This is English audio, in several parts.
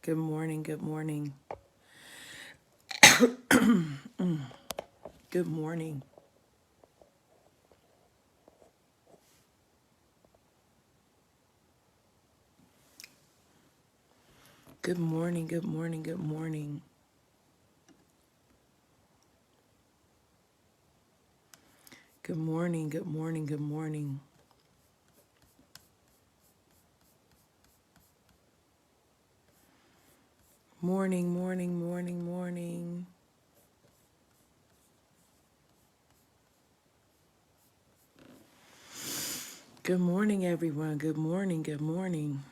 Good morning, good morning. Good morning. Good morning, good morning, good morning. Good morning, good morning, good morning. Morning, morning, morning, morning. Good morning, everyone. Good morning, good morning.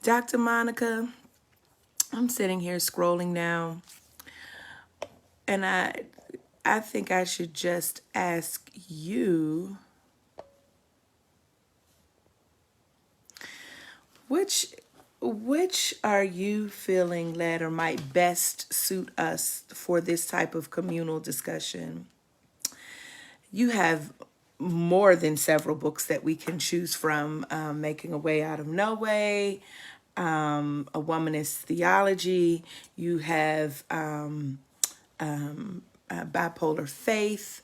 Dr. Monica, I'm sitting here scrolling now, and I think I should just ask you which which are you feeling led or might best suit us for this type of communal discussion? You have more than several books that we can choose from: Making a Way Out of No Way, A Womanist Theology. You have Bipolar Faith.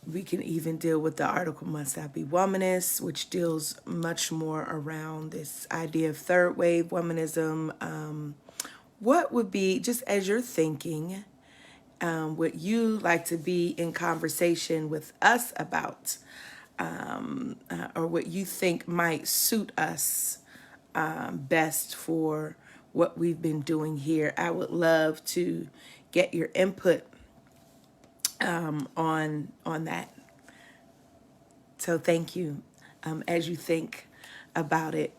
We can even deal with the article Must I Be Womanist, which deals much more around this idea of third wave womanism. What would be, just as you're thinking, would you like to be in conversation with us about, or what you think might suit us best for what we've been doing here? I would love to get your input on that. So thank you as you think about it.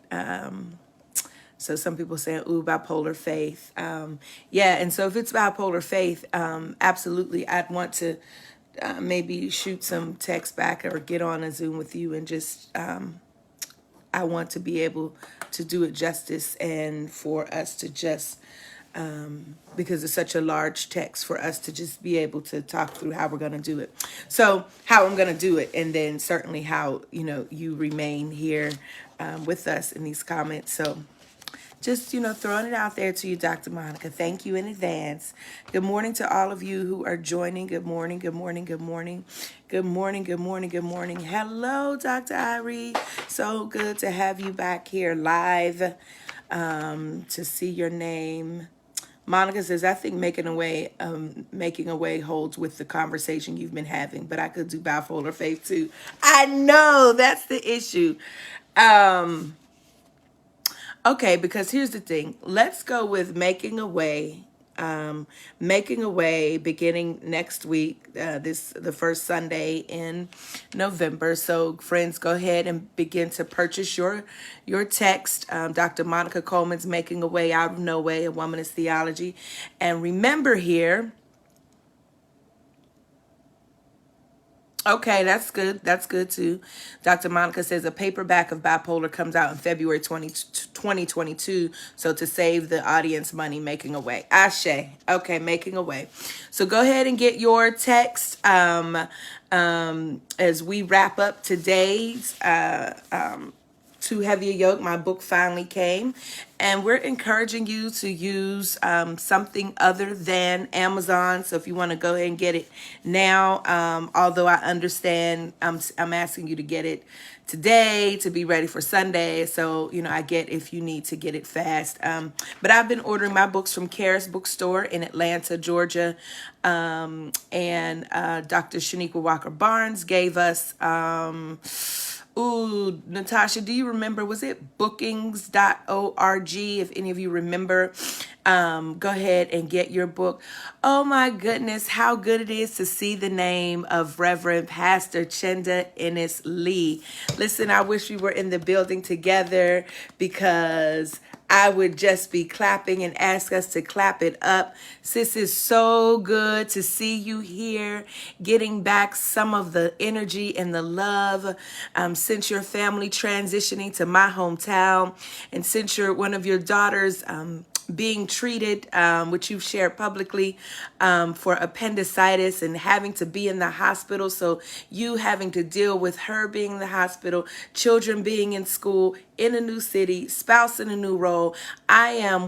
So some people saying, ooh, bipolar faith. Yeah, and so if it's bipolar faith, absolutely, I'd want to maybe shoot some text back or get on a Zoom with you and just, I want to be able to do it justice and for us to just, because it's such a large text, for us to just be able to talk through how we're going to do it. So how I'm going to do it, and then certainly how, you remain here with us in these comments. So just, throwing it out there to you, Dr. Monica. Thank you in advance. Good morning to all of you who are joining. Good morning, good morning, good morning. Good morning, good morning, good morning. Hello, Dr. Irie. So good to have you back here live, to see your name. Monica says, I think making a way holds with the conversation you've been having, but I could do bipolar faith too. I know that's the issue. Okay, because here's the thing. Let's go with making a way. Making a way beginning next week, the first Sunday in November. So friends, go ahead and begin to purchase your text. Dr. Monica Coleman's Making a Way Out of No Way, A Womanist Theology. And remember here, okay, that's good. That's good too. Dr. Monica says a paperback of Bipolar comes out in February 2022. So to save the audience money, making a way. Ashe. Okay, making a way. So go ahead and get your text as we wrap up today's Too Heavy a Yoke. My book finally came, and we're encouraging you to use something other than Amazon. So if you want to go ahead and get it now, although I understand I'm asking you to get it today to be ready for Sunday. So, I get if you need to get it fast. But I've been ordering my books from Karis Bookstore in Atlanta, Georgia. And Dr. Shaniqua Walker Barnes gave us... Ooh, Natasha, do you remember? Was it bookings.org? If any of you remember, go ahead and get your book. Oh my goodness, how good it is to see the name of Reverend Pastor Chenda Ennis Lee. Listen, I wish we were in the building together, because I would just be clapping and ask us to clap it up. Sis, is so good to see you here, getting back some of the energy and the love since your family transitioning to my hometown, and since one of your daughters being treated, which you've shared publicly, for appendicitis and having to be in the hospital. So you having to deal with her being in the hospital, children being in school, in a new city, spouse in a new role.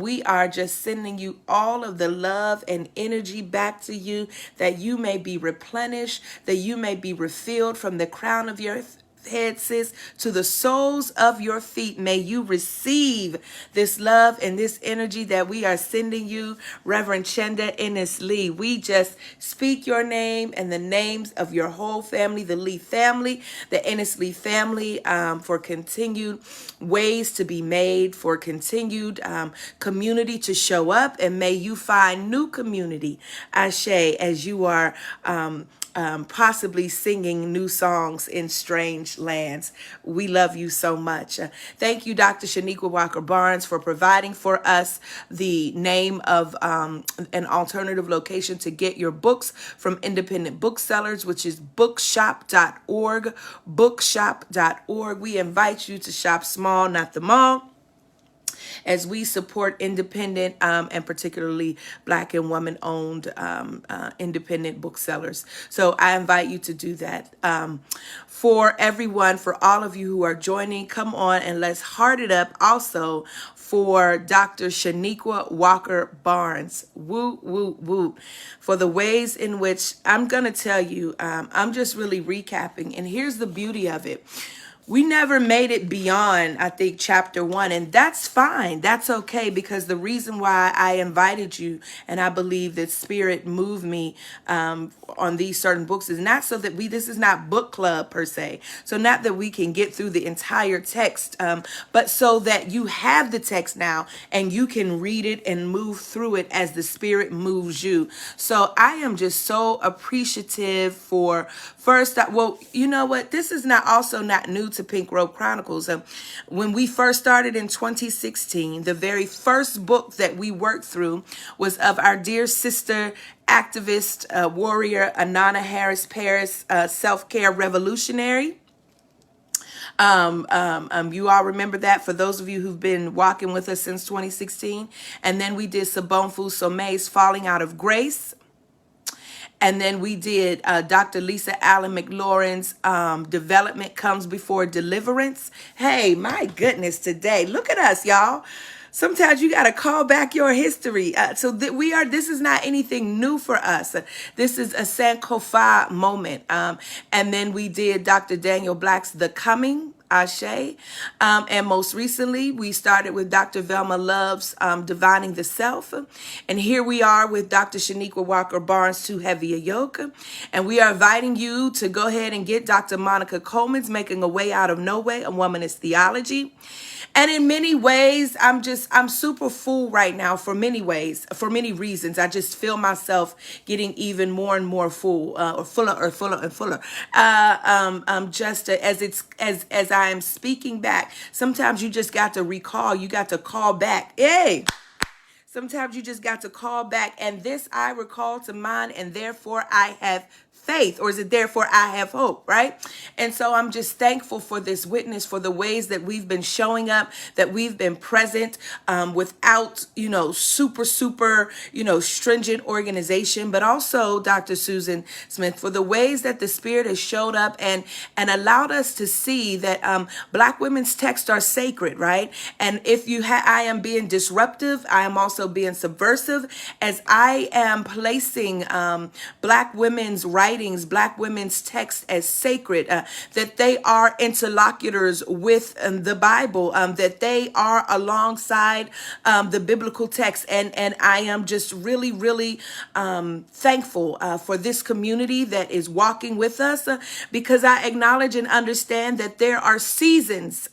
We are just sending you all of the love and energy back to you, that you may be replenished, that you may be refilled from the crown of your head, sis, to the soles of your feet. May you receive this love and this energy that we are sending you, Reverend Chenda Ennis Lee. We just speak your name and the names of your whole family, the Lee family, the Ennis Lee family, for continued ways to be made, for continued community to show up, and may you find new community, Ashe, as you are possibly singing new songs in strange lands. We love you so much. Thank you, Dr. Shaniqua Walker Barnes, for providing for us the name of an alternative location to get your books from independent booksellers, which is bookshop.org. Bookshop.org. We invite you to shop small, not the mall, as we support independent and particularly Black and woman-owned independent booksellers. So I invite you to do that. For everyone, for all of you who are joining, come on and let's heart it up also for Dr. Shaniqua Walker Barnes. Woo, woo, woo. For the ways in which I'm going to tell you, I'm just really recapping. And here's the beauty of it. We never made it beyond, I think, chapter 1, and that's fine. That's okay, because the reason why I invited you, and I believe that Spirit moved me on these certain books, is not so that this is not book club per se. So not that we can get through the entire text, but so that you have the text now and you can read it and move through it as the Spirit moves you. So I am just so appreciative for well, you know what? This is not new to Pink Robe Chronicles. When we first started in 2016, the very first book that we worked through was of our dear sister, activist, warrior, Anana Harris Paris, self-care revolutionary. You all remember that, for those of you who've been walking with us since 2016. And then we did Sabonfu Some's Falling Out of Grace. And then we did Dr. Lisa Allen McLaurin's Development Comes Before Deliverance. Hey, my goodness, today, look at us, y'all. Sometimes you got to call back your history. This is not anything new for us. This is a Sankofa moment. And then we did Dr. Daniel Black's The Coming, Ashe. And most recently, we started with Dr. Velma Love's Divining the Self. And here we are with Dr. Shaniqua Walker Barnes' Too Heavy a Yoke. And we are inviting you to go ahead and get Dr. Monica Coleman's Making a Way Out of No Way, a Womanist Theology. And in many ways, I'm super full right now for many reasons. I just feel myself getting even more and more full, or fuller and fuller. As I am speaking back, sometimes you just got to recall, you got to call back. Hey! Sometimes you just got to call back. And this I recall to mind, and therefore I have faith, or is it therefore I have hope, right? And so I'm just thankful for this witness, for the ways that we've been showing up, that we've been present without, super, stringent organization, but also Dr. Susan Smith, for the ways that the Spirit has showed up and allowed us to see that Black women's texts are sacred, right? And if I am being disruptive, I am also being subversive, as I am placing Black women's writings, Black women's texts as sacred, that they are interlocutors with the Bible, that they are alongside the biblical text. And I am just really, really thankful for this community that is walking with us, because I acknowledge and understand that there are seasons.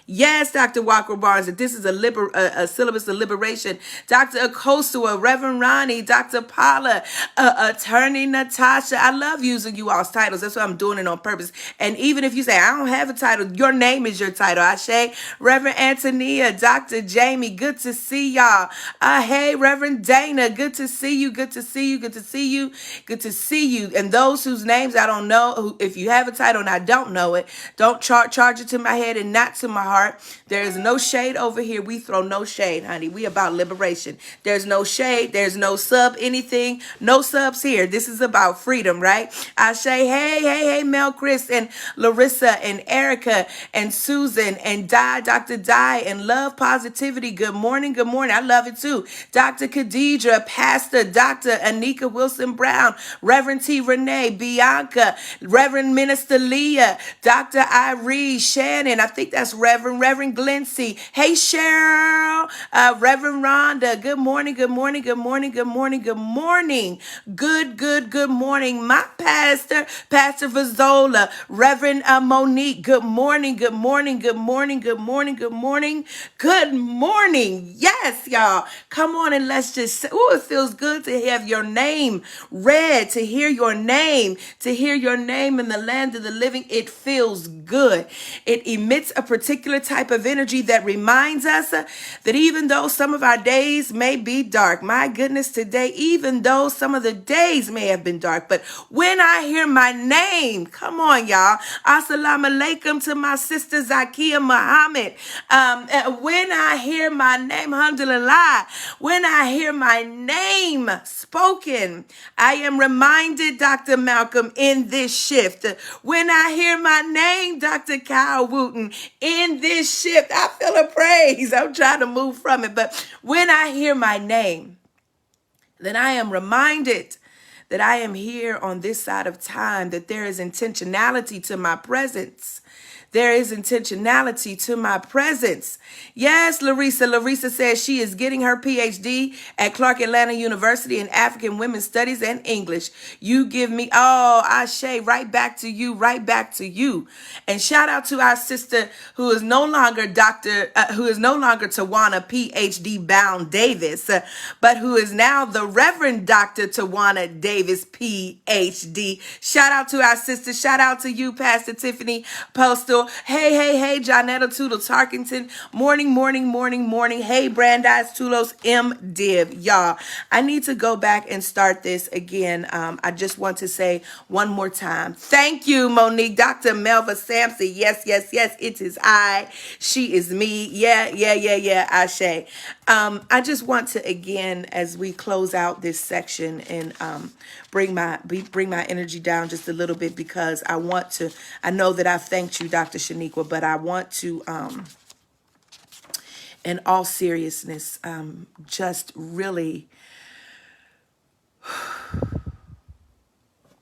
Yes, Dr. Walker Barnes, that this is a syllabus of liberation. Dr. Akosua, Reverend Ronnie, Dr. Paula, Attorney Natasha, I love love using you all's titles. That's why I'm doing it on purpose. And even if you say, I don't have a title, your name is your title. Ashe, Reverend Antonia, Dr. Jamie, good to see y'all. Hey, Reverend Dana, good to see you. Good to see you. Good to see you. Good to see you. And those whose names I don't know, if you have a title and I don't know it, don't charge it to my head and not to my heart. There is no shade over here. We throw no shade, honey. We about liberation. There's no shade. There's no sub anything. No subs here. This is about freedom, right? I say, hey, Mel, Chris, and Larissa, and Erica, and Susan, and Dr. Di, and Love Positivity. Good morning. Good morning. I love it too. Dr. Khadidra, Pastor Dr. Anika Wilson Brown, Reverend T. Renee, Bianca, Reverend Minister Leah, Dr. Irene, Shannon. I think that's Reverend Glency. Hey, Cheryl, Reverend Rhonda. Good morning. Good morning. Good morning. Good morning. Good morning. Good morning. My pastor, Pastor Vazola, Reverend Monique. Good morning. Good morning. Good morning. Good morning. Good morning. Good morning. Yes, y'all. Come on and let's just, it feels good to have your name read, to hear your name, in the land of the living. It feels good. It emits a particular type of energy that reminds us that even though some of our days may be dark, my goodness, today, even though some of the days may have been dark, but when I hear my name, come on, y'all, assalamu alaikum to my sister Zakia Muhammad. When I hear my name, alhamdulillah, when I hear my name spoken, I am reminded, Dr. Malcolm, in this shift. When I hear my name, Dr. Kyle Wooten, in this shift, I feel a praise. I'm trying to move from it. But when I hear my name, then I am reminded that I am here on this side of time, that there is intentionality to my presence. There is intentionality to my presence. Yes, Larissa. Larissa says she is getting her PhD at Clark Atlanta University in African Women's Studies and English. You give me, Ashe, right back to you, right back to you. And shout out to our sister who is no longer Tawana PhD Bound Davis, but who is now the Reverend Dr. Tawana Davis PhD. Shout out to our sister. Shout out to you, Pastor Tiffany Postal. Hey, Jonetta Toodle Tarkington. Morning. Hey, Brandeis Tulos M. Div. Y'all, I need to go back and start this again. I just want to say one more time. Thank you, Monique. Dr. Melva Sampson. Yes. It is I. She is me. Yeah. Ashe. I just want to, again, as we close out this section and bring my energy down just a little bit, because I know that I thanked you, Dr. Shaniqua, but I want to, in all seriousness, just really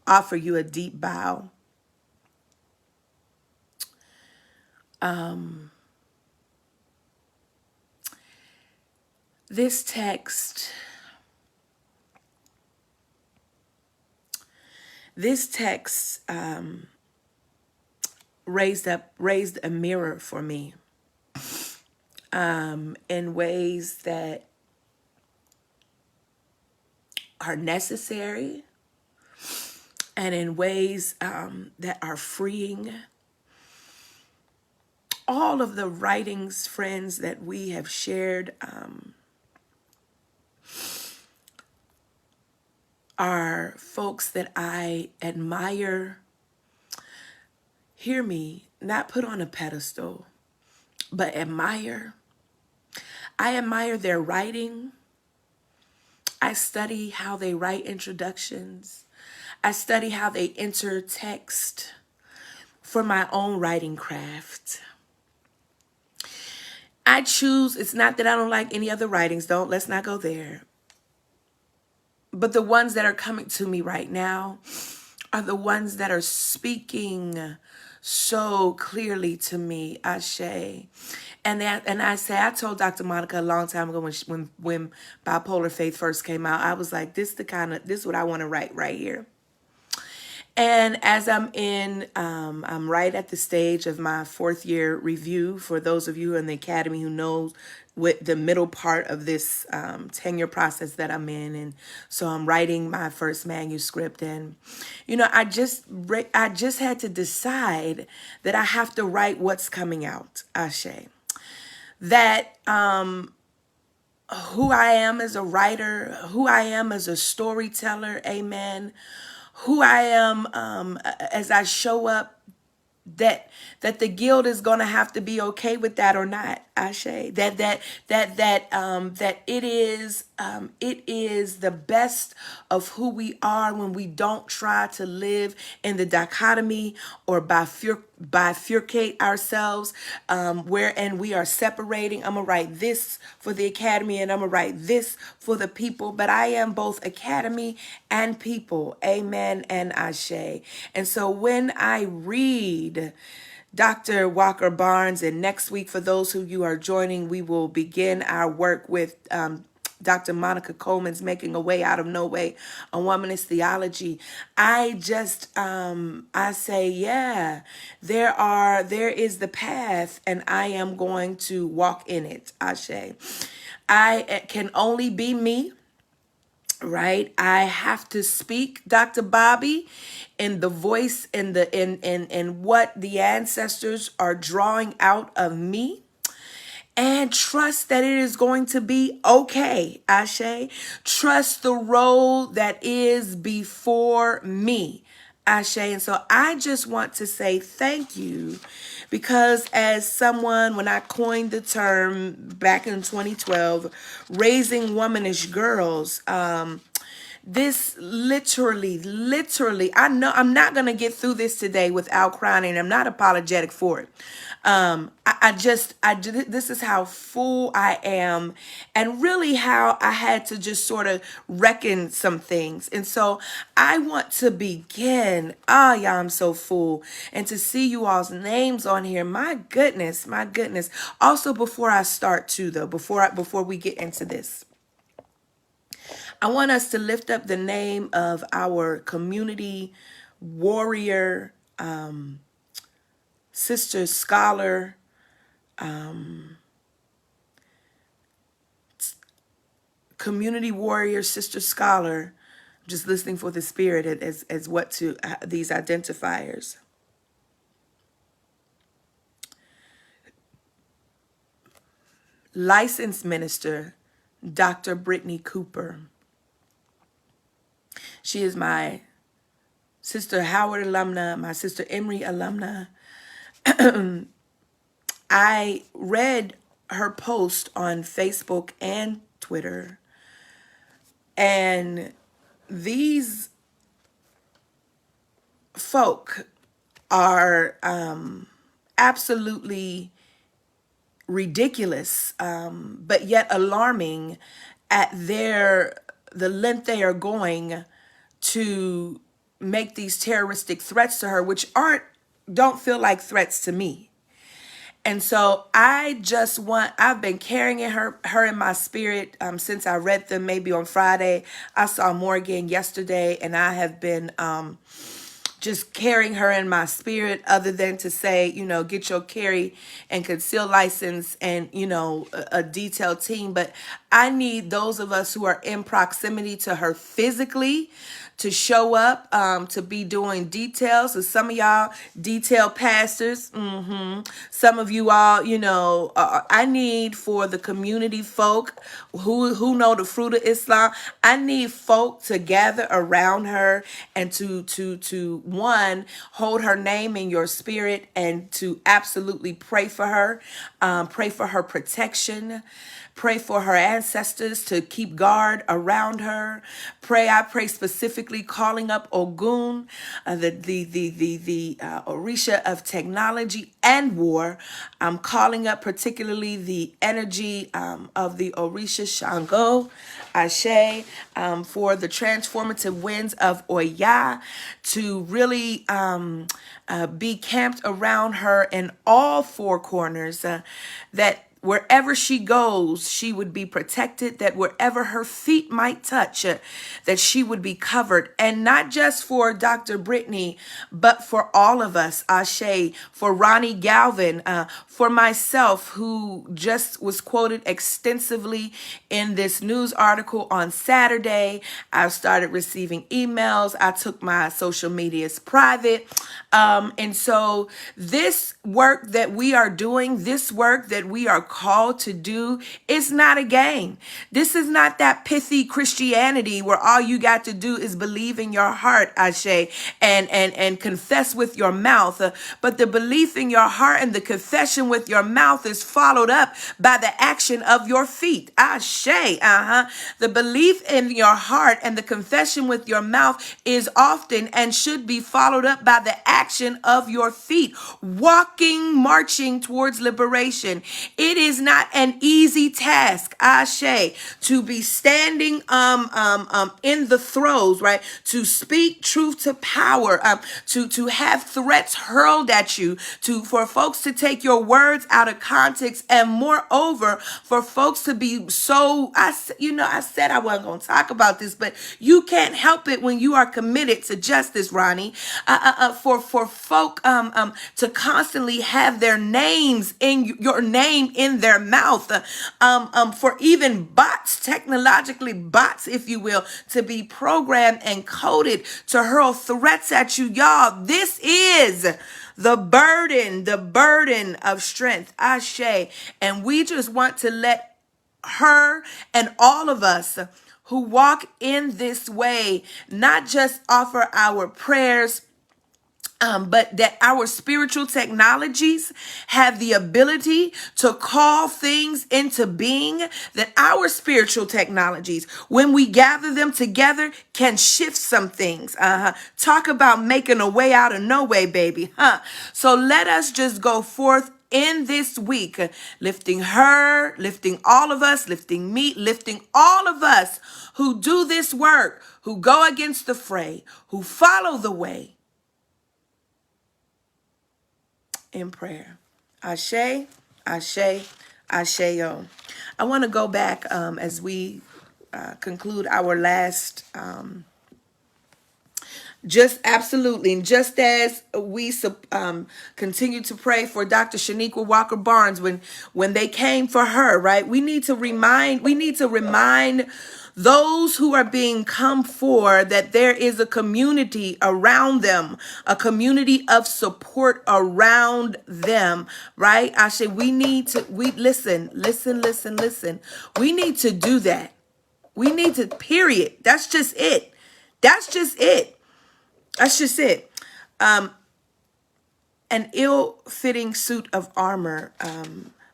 offer you a deep bow. This text raised a mirror for me in ways that are necessary and in ways that are freeing. All of the writings, friends, that we have shared are folks that I admire. Hear me, not put on a pedestal, but admire. I admire their writing. I study how they write introductions. I study how they enter text for my own writing craft. I choose, it's not that I don't like any other writings, let's not go there. But the ones that are coming to me right now are the ones that are speaking so clearly to me, Ashe. And I told Dr. Monica a long time ago when Bipolar Faith first came out, I was like, this is what I want to write right here. And as I'm right at the stage of my 4th year review. For those of you in the academy who knows what the middle part of this tenure process that I'm in, and so I'm writing my first manuscript, and I just had to decide that I have to write what's coming out, Ashe. That who I am as a writer, who I am as a storyteller, amen. Who I am as I show up, that the guild is gonna have to be okay with that or not, Ashe. That it is the best of who we are when we don't try to live in the dichotomy or bifurcate ourselves, wherein we are separating. I'm gonna write this for the academy and I'm gonna write this for the people, but I am both academy and people, amen and ashe. And so when I read Dr. Walker Barnes, and next week, for those who you are joining, we will begin our work with Dr. Monica Coleman's Making a Way Out of No Way, a Womanist Theology. I say, yeah, there is the path, and I am going to walk in it, Ashe. I can only be me. Right, I have to speak, Dr. Bobby, in the voice and in what the ancestors are drawing out of me, and trust that it is going to be okay, Ashe. Trust the role that is before me, Ashe. And so I just want to say thank you, because as someone, when I coined the term back in 2012, raising womanish girls, this literally, I know I'm not going to get through this today without crying, and I'm not apologetic for it. This is how full I am, and really how I had to just sort of reckon some things. And so I want to begin. Yeah, I'm so full. And to see you all's names on here, my goodness, my goodness. Also, before I start too, though, before we get into this, I want us to lift up the name of our community warrior, sister scholar, community warrior, sister scholar. Just listening for the spirit as what to these identifiers. Licensed minister, Dr. Brittany Cooper. She is my sister Howard alumna, my sister Emory alumna. I read her post on Facebook and Twitter, and these folk are absolutely ridiculous, but yet alarming at the length they are going to make these terroristic threats to her, which don't feel like threats to me. And so I've been carrying her in my spirit since I read them, maybe on Friday. I saw Morgan yesterday, and I have been just carrying her in my spirit, other than to say, get your carry and conceal license and, a detailed team. But I need those of us who are in proximity to her physically to show up, to be doing details. So some of y'all detail pastors. Some of you all, I need for the community folk who know the fruit of Islam. I need folk to gather around her and to one, hold her name in your spirit, and to absolutely pray for her, pray for her protection. Pray for her ancestors to keep guard around her. I pray specifically calling up Ogun, the Orisha of technology and war. I'm calling up particularly the energy of the Orisha Shango, Ashe, for the transformative winds of Oya to really be camped around her in all four corners, that wherever she goes, she would be protected, that wherever her feet might touch, that she would be covered. And not just for Dr. Brittany, but for all of us, Ashe, for Ronnie Galvin, for myself, who just was quoted extensively in this news article on Saturday. I started receiving emails. I took my social medias private. And so this work that we are doing, this work that we are called to do, is not a game. This is not that pithy Christianity where all you got to do is believe in your heart, Ashe, and confess with your mouth. But the belief in your heart and the confession with your mouth is followed up by the action of your feet. Ashe, The belief in your heart and the confession with your mouth is often and should be followed up by the action of your feet. Walking, marching towards liberation. It is not an easy task, Ashe, to be standing in the throes, right? To speak truth to power, to have threats hurled at you, for folks to take your words out of context, and moreover, for folks to be so, I said I wasn't going to talk about this, but you can't help it when you are committed to justice, Ronnie, for folk to constantly have their names in your name in their mouth, for even bots, technologically bots, if you will, to be programmed and coded to hurl threats at you. Y'all, this is the burden of strength, Ashe. And we just want to let her and all of us who walk in this way not just offer our prayers, but that our spiritual technologies have the ability to call things into being, that our spiritual technologies, when we gather them together, can shift some things. Talk about making a way out of no way, baby. So let us just go forth in this week, lifting her, lifting all of us, lifting me, lifting all of us who do this work, who go against the fray, who follow the way, in prayer. Ashe, Ashe, Asheo. I want to go back as we conclude our last, just as we continue to pray for Dr. Shaniqua Walker Barnes when they came for her, right? We need to remind those who are being come for that there is a community around them, a community of support around them, right? I say we listen. We need to do that. We need to, period. That's just it. An ill-fitting suit of armor.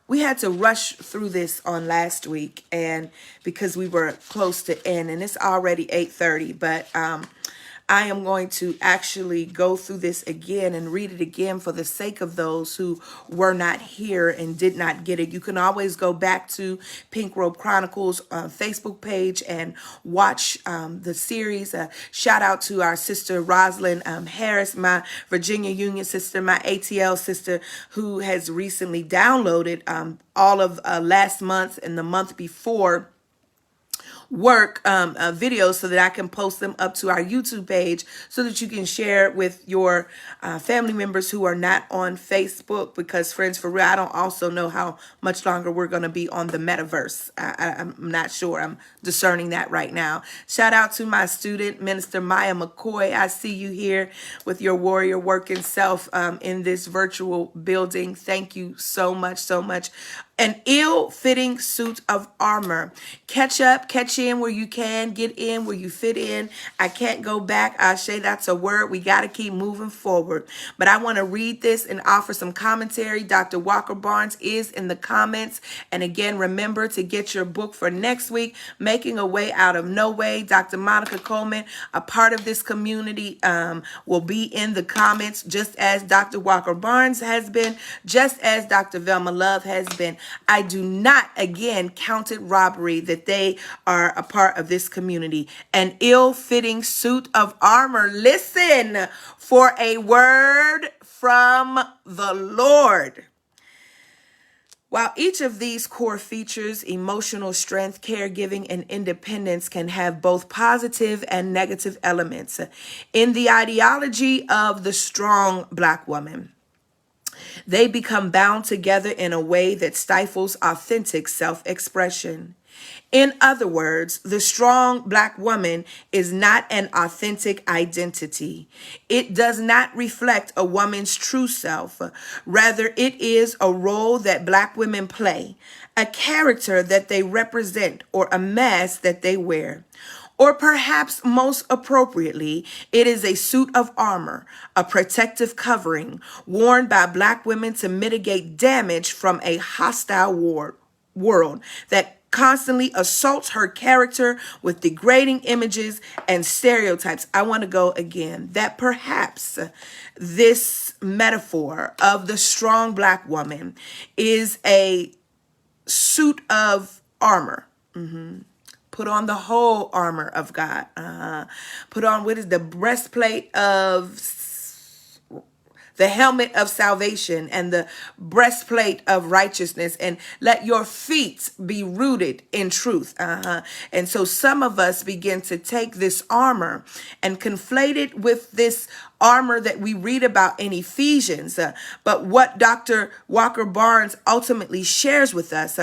We had to rush through this on last week, and because we were close to end, and it's already 8:30, but I am going to actually go through this again and read it again for the sake of those who were not here and did not get it. You can always go back to Robe Chronicles Facebook page and watch the series. Shout out to our sister Rosalind Harris, my Virginia Union sister, my ATL sister, who has recently downloaded all of last month and the month before work videos so that I can post them up to our YouTube page so that you can share with your family members who are not on Facebook, because friends, for real, I don't also know how much longer we're going to be on the metaverse. I'm not sure. I'm discerning that right now. Shout out to my student, Minister Maya McCoy. I see you here with your warrior working self in this virtual building. Thank you so much. An ill-fitting suit of armor. Catch in where you can, get in where you fit in. I can't go back. Ashe, that's a word. We got to keep moving forward. But I want to read this and offer some commentary. Dr. Walker Barnes is in the comments. And again, remember to get your book for next week, Making a Way Out of No Way. Dr. Monica Coleman, a part of this community, will be in the comments, just as Dr. Walker Barnes has been, just as Dr. Velma Love has been. I do not, again, count it robbery that they are a part of this community. An ill-fitting suit of armor. Listen for a word from the Lord. While each of these core features, emotional strength, caregiving, and independence, can have both positive and negative elements in the ideology of the strong Black woman, they become bound together in a way that stifles authentic self-expression. In other words, the strong Black woman is not an authentic identity. It does not reflect a woman's true self. Rather, it is a role that Black women play, a character that they represent, or a mask that they wear. Or perhaps most appropriately, it is a suit of armor, a protective covering worn by Black women to mitigate damage from a hostile world that constantly assaults her character with degrading images and stereotypes. I want to go again, that perhaps this metaphor of the strong Black woman is a suit of armor. Put on the whole armor of God. Put on what is the breastplate of the helmet of salvation and the breastplate of righteousness, and let your feet be rooted in truth. And so some of us begin to take this armor and conflate it with this armor that we read about in Ephesians. But what Dr. Walker Barnes ultimately shares with us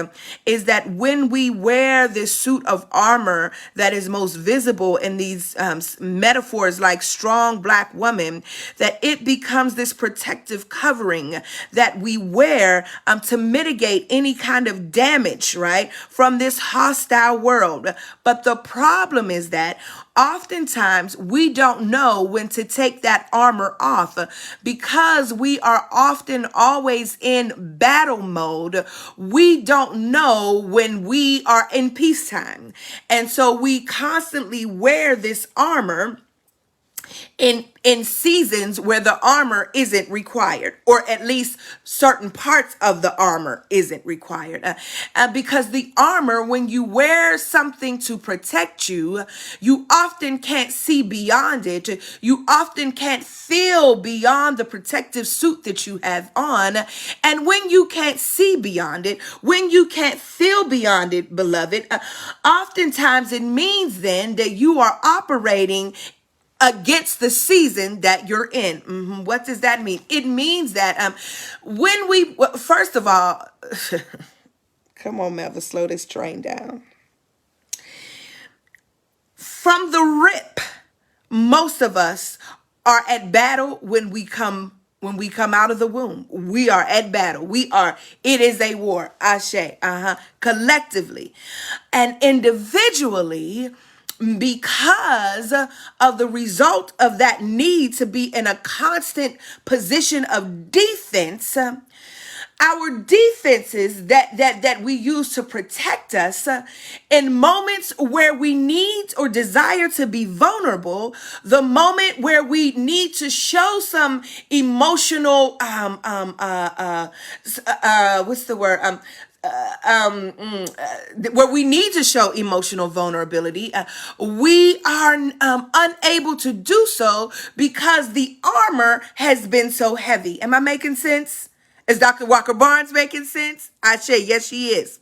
is that when we wear this suit of armor that is most visible in these metaphors like strong Black woman, that it becomes this protective covering that we wear to mitigate any kind of damage, right, from this hostile world. But the problem is that oftentimes we don't know when to take that armor off because we are often always in battle mode. We don't know when we are in peacetime. And so we constantly wear this armor in seasons where the armor isn't required, or at least certain parts of the armor isn't required. Because the armor, when you wear something to protect you, you often can't see beyond it. You often can't feel beyond the protective suit that you have on. And when you can't see beyond it, when you can't feel beyond it, beloved, oftentimes it means then that you are operating against the season that you're in. What does that mean? It means that first of all, come on, Melva, slow this train down. From the rip, most of us are at battle when we come out of the womb. We are at battle. It is a war, ashe, collectively and individually. Because of the result of that need to be in a constant position of defense, our defenses that we use to protect us in moments where we need or desire to be vulnerable, the moment where we need to show some emotional what's the word where we need to show emotional vulnerability, we are unable to do so because the armor has been so heavy. Am I making sense? Is Dr. Walker Barnes making sense? I say yes, she is.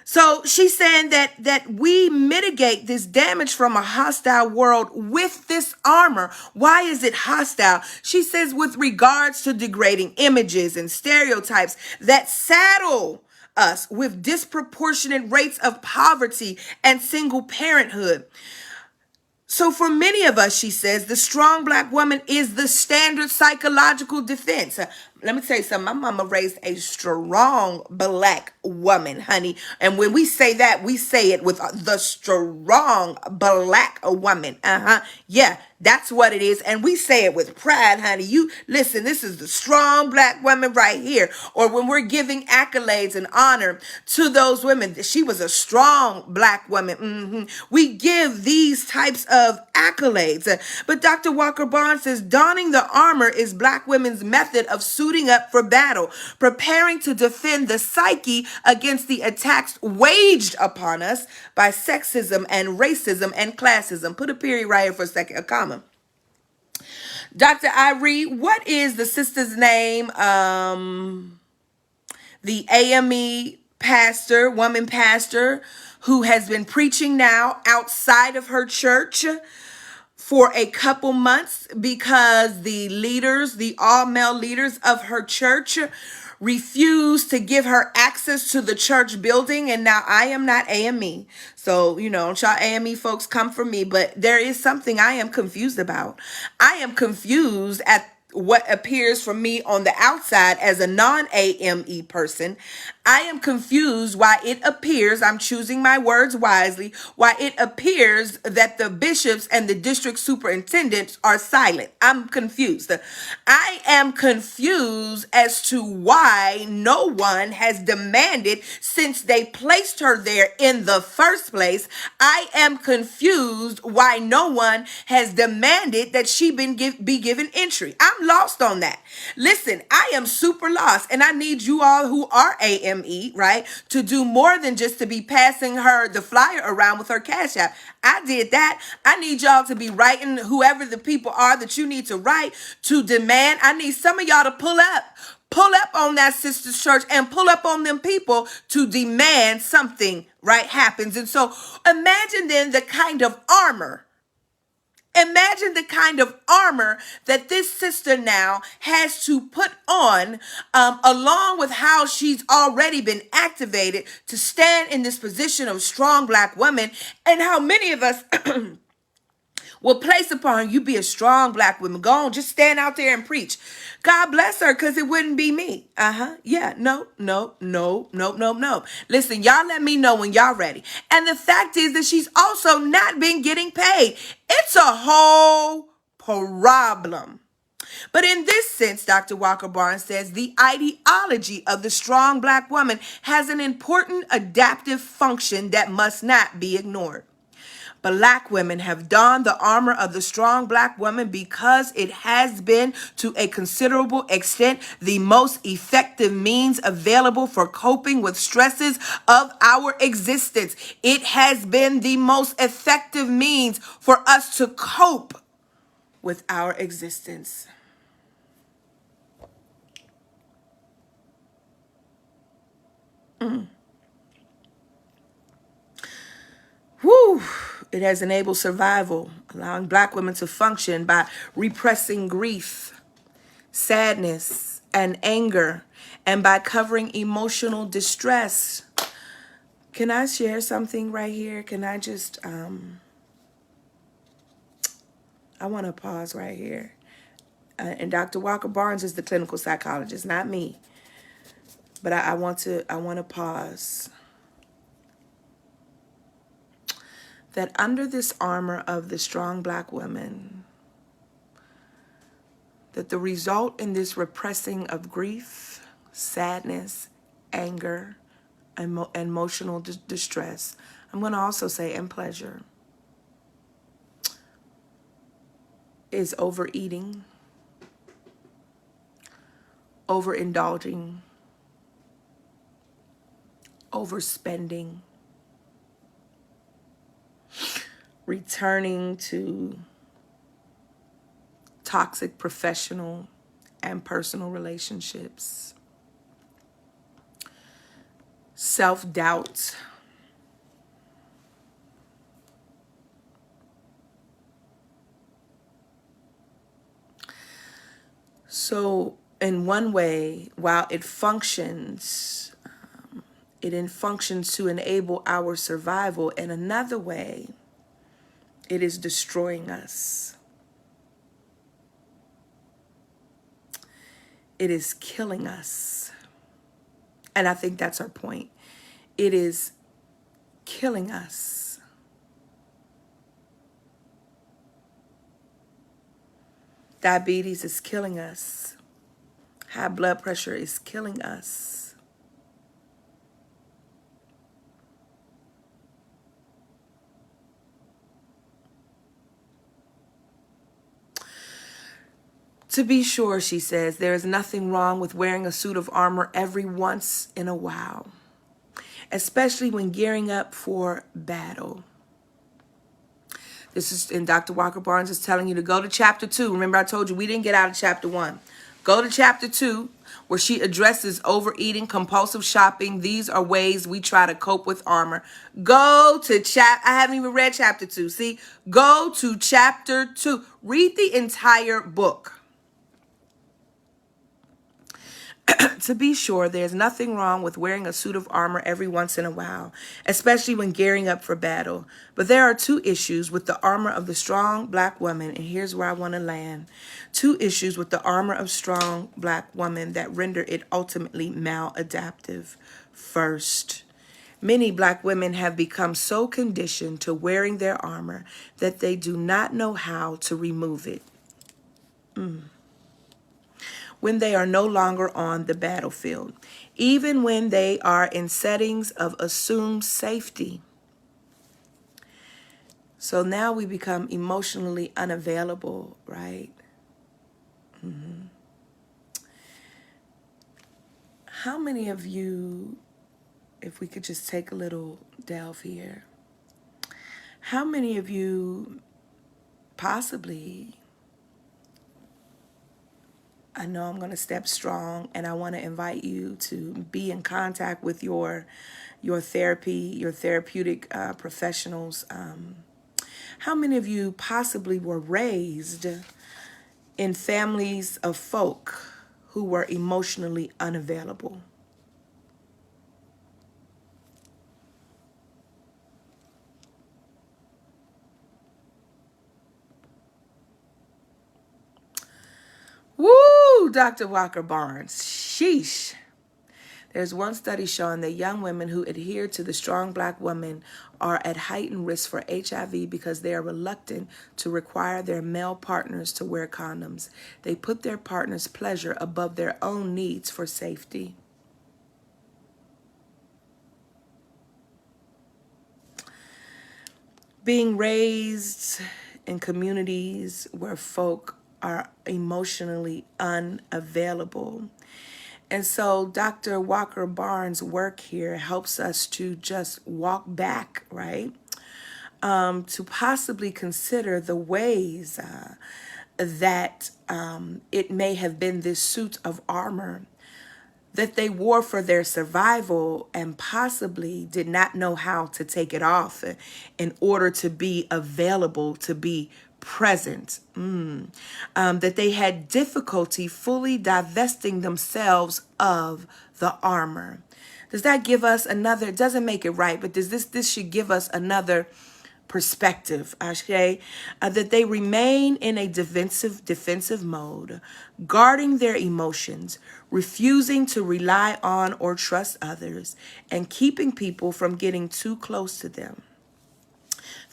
So she's saying that we mitigate this damage from a hostile world with this armor. Why is it hostile? She says with regards to degrading images and stereotypes that saddle us with disproportionate rates of poverty and single parenthood. So for many of us, she says, the strong Black woman is the standard psychological defense. Let me tell you something. My mama raised a strong Black woman, honey. And when we say that, we say it with the strong Black woman. Yeah, that's what it is. And we say it with pride, honey. You listen, this is the strong Black woman right here. Or when we're giving accolades and honor to those women, she was a strong Black woman. We give these types of accolades. But Dr. Walker Barnes says, donning the armor is Black women's method of suiting up for battle, preparing to defend the psyche against the attacks waged upon us by sexism and racism and classism. Put a period right here for a second, a comma. Dr. Irie, what is the sister's name? the AME pastor, woman pastor, who has been preaching now outside of her church for a couple months because the leaders, the all male leaders of her church, refused to give her access to the church building. And now I am not AME. So, don't y'all AME folks come for me, but there is something I am confused about. I am confused at what appears from me on the outside as a non-AME person. I am confused why it appears, I'm choosing my words wisely, why it appears that the bishops and the district superintendents are silent. I'm confused. I am confused as to why no one has demanded, since they placed her there in the first place. I am confused why no one has demanded that she be given entry. I'm lost on that. Listen, I am super lost, and I need you all who are AME, right, to do more than just to be passing her the flyer around with her Cash App. I did that. I need y'all to be writing whoever the people are that you need to write to demand. I need some of y'all to pull up on that sister's church and pull up on them people to demand something, right, happens. And so imagine then the kind of armor. Imagine the kind of armor that this sister now has to put on, along with how she's already been activated to stand in this position of strong Black woman, and how many of us will place upon you be a strong Black woman. Go on, just stand out there and preach. God bless her, because it wouldn't be me. Yeah, no. Listen, y'all let me know when y'all ready. And the fact is that she's also not been getting paid. It's a whole problem. But in this sense, Dr. Walker Barnes says, the ideology of the strong Black woman has an important adaptive function that must not be ignored. Black women have donned the armor of the strong Black woman because it has been, to a considerable extent, the most effective means available for coping with stresses of our existence. It has been the most effective means for us to cope with our existence. Whew. It has enabled survival, allowing Black women to function by repressing grief, sadness, and anger, and by covering emotional distress. Can I share something right here? Can I just, I want to pause right here. And Dr. Walker Barnes is the clinical psychologist, not me. But I want to pause. That under this armor of the strong Black woman, that the result in this repressing of grief, sadness, anger, and emotional distress, I'm going to also say, and pleasure, is overeating, overindulging, overspending, returning to toxic professional and personal relationships, self-doubt, so in one way, while it functions, it functions to enable our survival. In another way, it is destroying us. It is killing us. And I think that's our point. It is killing us. Diabetes is killing us. High blood pressure is killing us. To be sure, she says, there is nothing wrong with wearing a suit of armor every once in a while, especially when gearing up for battle. This is, and Dr. Walker Barnes is telling you to go to chapter 2. Remember, I told you we didn't get out of chapter 1. Go to chapter 2, where she addresses overeating, compulsive shopping. These are ways we try to cope with armor. Go to I haven't even read chapter 2. See, go to chapter 2. Read the entire book. To be sure, there's nothing wrong with wearing a suit of armor every once in a while, especially when gearing up for battle. But there are two issues with the armor of the strong black woman, and here's where I want to land. Two issues with the armor of strong black woman that render it ultimately maladaptive. First, many black women have become so conditioned to wearing their armor that they do not know how to remove it when they are no longer on the battlefield, even when they are in settings of assumed safety. So now we become emotionally unavailable, right? How many of you, if we could just take a little delve here, how many of you possibly, I know I'm going to step strong, and I want to invite you to be in contact with your therapy, your therapeutic professionals. How many of you possibly were raised in families of folk who were emotionally unavailable? Woo, Dr. Walker Barnes. Sheesh. There's one study showing that young women who adhere to the strong black woman are at heightened risk for HIV because they are reluctant to require their male partners to wear condoms. They put their partner's pleasure above their own needs for safety. Being raised in communities where folk are emotionally unavailable. And so Dr. Walker Barnes' work here helps us to just walk back, right? To possibly consider the ways that it may have been this suit of armor that they wore for their survival and possibly did not know how to take it off in order to be available, to be present. That they had difficulty fully divesting themselves of the armor. Does that give us another, it doesn't make it right, but this should give us another perspective, Ashe, that they remain in a defensive mode, guarding their emotions, refusing to rely on or trust others, and keeping people from getting too close to them.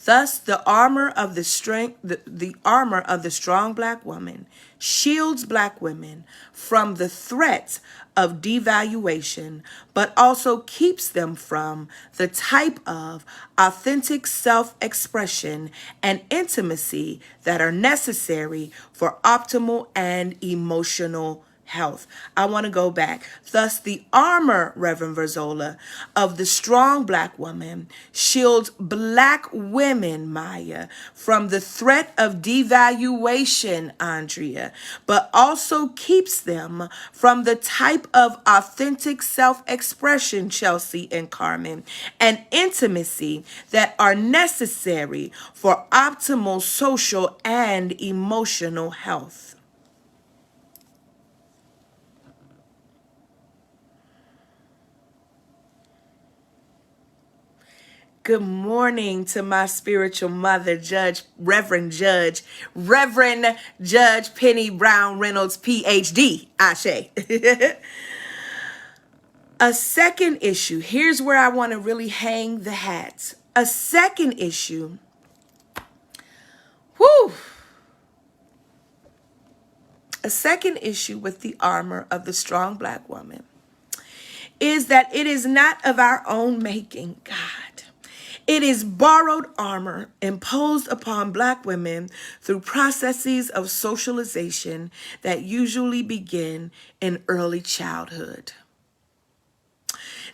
Thus, the armor of the armor of the strong black woman shields black women from the threat of devaluation, but also keeps them from the type of authentic self-expression and intimacy that are necessary for optimal and emotional health. I want to go back. Thus, the armor, Reverend Verzola, of the strong black woman shields black women, Maya, from the threat of devaluation, Andrea, but also keeps them from the type of authentic self-expression, Chelsea and Carmen, and intimacy that are necessary for optimal social and emotional health. Good morning to my spiritual mother, Reverend Judge Penny Brown Reynolds, PhD, Ashe. A second issue, here's where I want to really hang the hats. A second issue, a second issue with the armor of the strong black woman is that it is not of our own making, God. It is borrowed armor imposed upon black women through processes of socialization that usually begin in early childhood.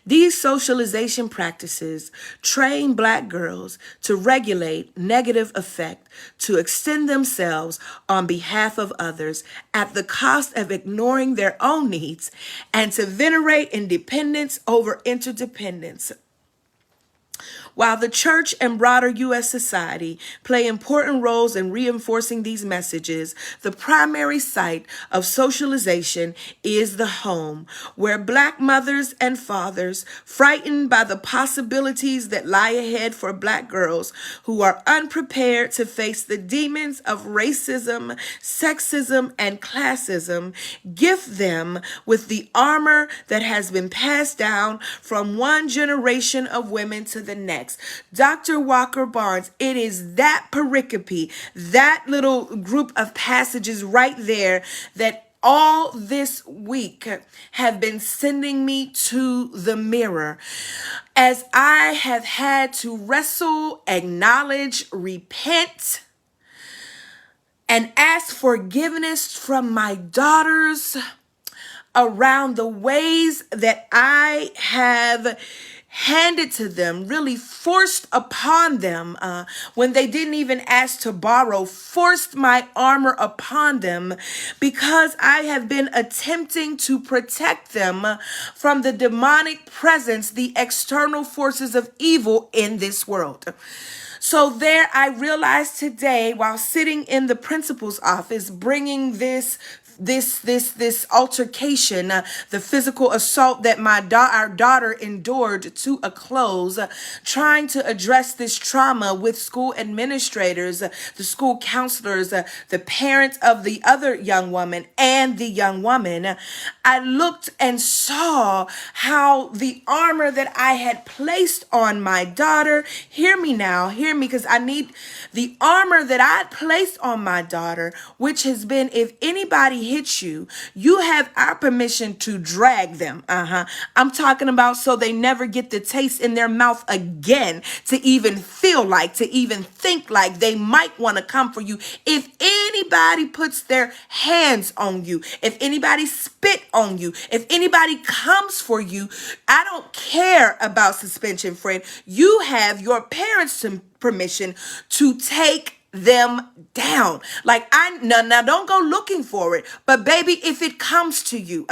These socialization practices train Black girls to regulate negative affect, to extend themselves on behalf of others at the cost of ignoring their own needs, and to venerate independence over interdependence. While the church and broader U.S. society play important roles in reinforcing these messages, the primary site of socialization is the home, where Black mothers and fathers, frightened by the possibilities that lie ahead for Black girls who are unprepared to face the demons of racism, sexism, and classism, gift them with the armor that has been passed down from one generation of women to the next. Dr. Walker Barnes, it is that pericope, that little group of passages right there that all this week have been sending me to the mirror as I have had to wrestle, acknowledge, repent, and ask forgiveness from my daughters around the ways that I have handed to them, really forced upon them when they didn't even ask to borrow, forced my armor upon them because I have been attempting to protect them from the demonic presence, the external forces of evil in this world. So there I realized today while sitting in the principal's office, bringing this altercation, the physical assault that our daughter endured to a close, trying to address this trauma with school administrators, the school counselors, the parents of the other young woman and the young woman, I looked and saw how the armor that I had placed on my daughter, hear me now, hear me, because I need the armor that I placed on my daughter, which has been, if anybody hits you, you have our permission to drag them. I'm talking about so they never get the taste in their mouth again, to even feel like, to even think like they might want to come for you. If anybody puts their hands on you, if anybody spit on you, if anybody comes for you, I don't care about suspension, friend. You have your parents' permission to take them down. Like now don't go looking for it, but baby, if it comes to you,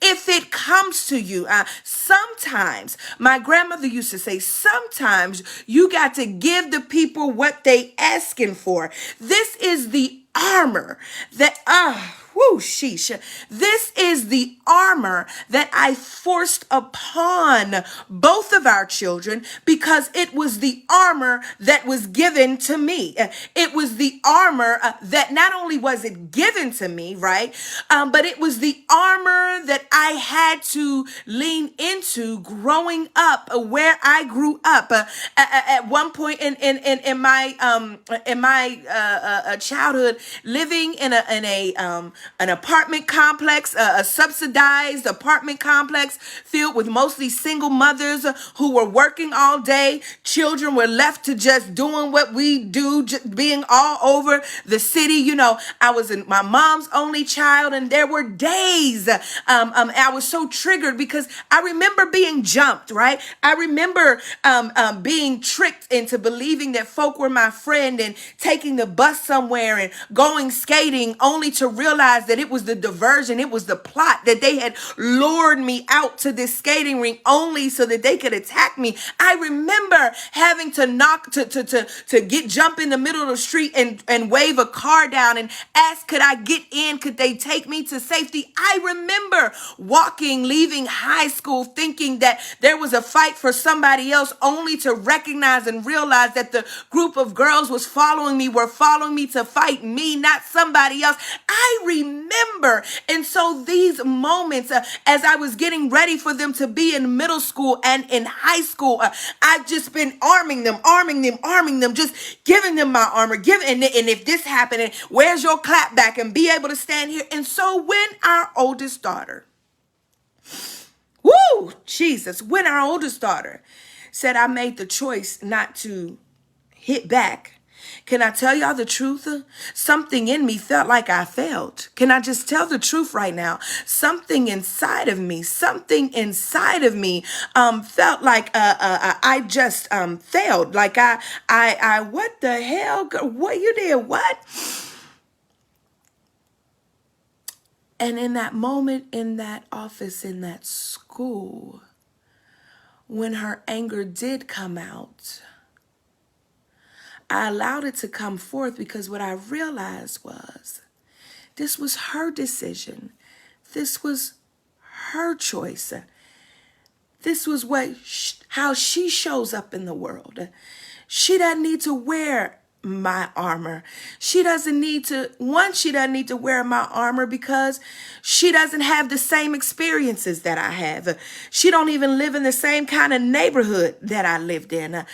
if it comes to you, sometimes my grandmother used to say, sometimes you got to give the people what they asking for. This is the armor that sheesh. This is the armor that I forced upon both of our children because it was the armor that was given to me. It was the armor that not only was it given to me, right? But it was the armor that I had to lean into growing up where I grew up. At one point in my childhood, living in an apartment complex, a subsidized apartment complex filled with mostly single mothers who were working all day. Children were left to just doing what we do, just being all over the city. You know, I was my mom's only child, and there were days I was so triggered because I remember being jumped, right? I remember being tricked into believing that folk were my friend and taking the bus somewhere and going skating only to realize that it was the diversion, it was the plot, that they had lured me out to this skating rink only so that they could attack me. I remember having to jump in the middle of the street and wave a car down and ask, could I get in? Could they take me to safety? I remember leaving high school thinking that there was a fight for somebody else, only to recognize and realize that the group of girls were following me to fight me, not somebody else. I remember. And so these moments, as I was getting ready for them to be in middle school and in high school, I've just been arming them, just giving them my armor, and if this happened, and where's your clap back, and be able to stand here. And so when our oldest daughter, when our oldest daughter said, I made the choice not to hit back, Can I tell y'all the truth? Something in me felt like I failed. Can I just tell the truth right now? Something inside of me felt like I just failed. Like what the hell? What you did? What? And in that moment, in that office, in that school, when her anger did come out, I allowed it to come forth because what I realized was this was her decision. This was her choice. This was how she shows up in the world. She doesn't need to wear my armor. She doesn't need to wear my armor because she doesn't have the same experiences that I have. She don't even live in the same kind of neighborhood that I lived in.